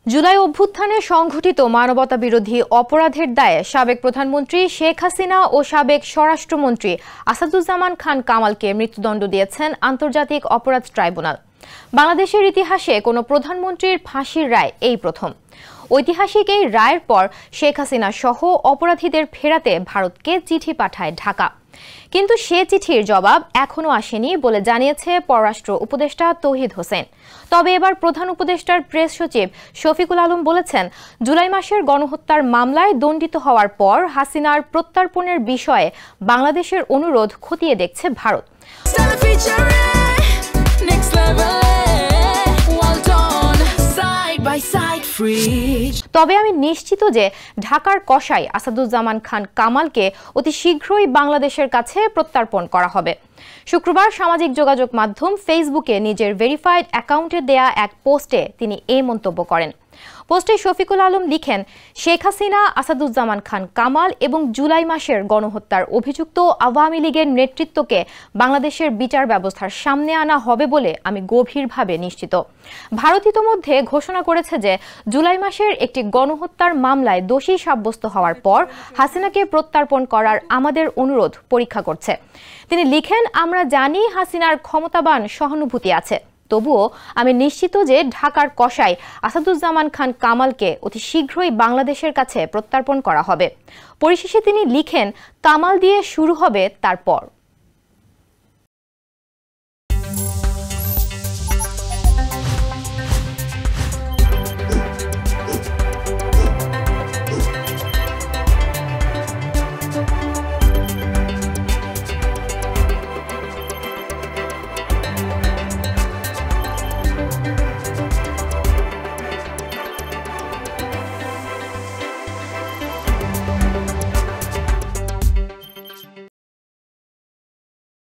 জুলাই অভ্যুত্থানে সংঘটিত মানবতাবিরোধী অপরাধের দায়ে সাবেক প্রধানমন্ত্রী শেখ হাসিনা ও সাবেক স্বরাষ্ট্রমন্ত্রী আসাদুজ্জামান খান কামালকে মৃত্যুদণ্ড দিয়েছেন আন্তর্জাতিক অপরাধ ট্রাইব্যুনাল। বাংলাদেশের ইতিহাসে কোনো প্রধানমন্ত্রীর ফাঁসির রায় এই প্রথম। ঐতিহাসিক এই রায়ের পর শেখ হাসিনা সহ অপরাধীদের ফেরাতে ভারতকে চিঠি পাঠায় ঢাকা, কিন্তু সে চিঠির জবাব এখনো আসেনি বলে জানিয়েছে পররাষ্ট্র উপদেষ্টা তৌহিদ হোসেন। তবে এবার প্রধান উপদেষ্টার প্রেস সচিব শফিকুল আলম বলেছেন, জুলাই মাসের গণহত্যার মামলায় দণ্ডিত হওয়ার পর হাসিনার প্রত্যর্পণের বিষয়ে বাংলাদেশের অনুরোধ খতিয়ে দেখছে ভারত। তবে আমি নিশ্চিত যে ঢাকার কসাই আসাদুজ্জামান খান কামালকে অতি শীঘ্রই বাংলাদেশের কাছে প্রত্যর্পণ করা হবে। শুক্রবার সামাজিক যোগাযোগ মাধ্যম ফেসবুকে নিজের ভেরিফাইড অ্যাকাউন্টে দেয়া এক পোস্টে তিনি এই মন্তব্য করেন। পোস্টে শফিকুল আলম লিখেন, শেখ হাসিনা, আসাদুজ্জামান খান কামাল এবং জুলাই মাসের গণহত্যার অভিযুক্ত আওয়ামী লীগের নেতৃত্বকে বাংলাদেশের বিচার ব্যবস্থার সামনে আনা হবে বলে আমি গভীরভাবে নিশ্চিত। ভারত ইতোমধ্যে ঘোষণা করেছে যে জুলাই মাসের একটি গণহত্যার মামলায় দোষী সাব্যস্ত হওয়ার পর হাসিনাকে প্রত্যর্পণ করার আমাদের অনুরোধ পরীক্ষা করছে। তিনি লিখেন, আমরা জানি হাসিনার ক্ষমতাবান সহানুভূতি আছে, তবুও আমি নিশ্চিত যে ঢাকার কসাই আসাদুজ্জামান খান কামালকে অতি শীঘ্রই বাংলাদেশের কাছে প্রত্যর্পণ করা হবে। পরিশেষে তিনি লিখেন, কামাল দিয়ে শুরু হবে তারপর।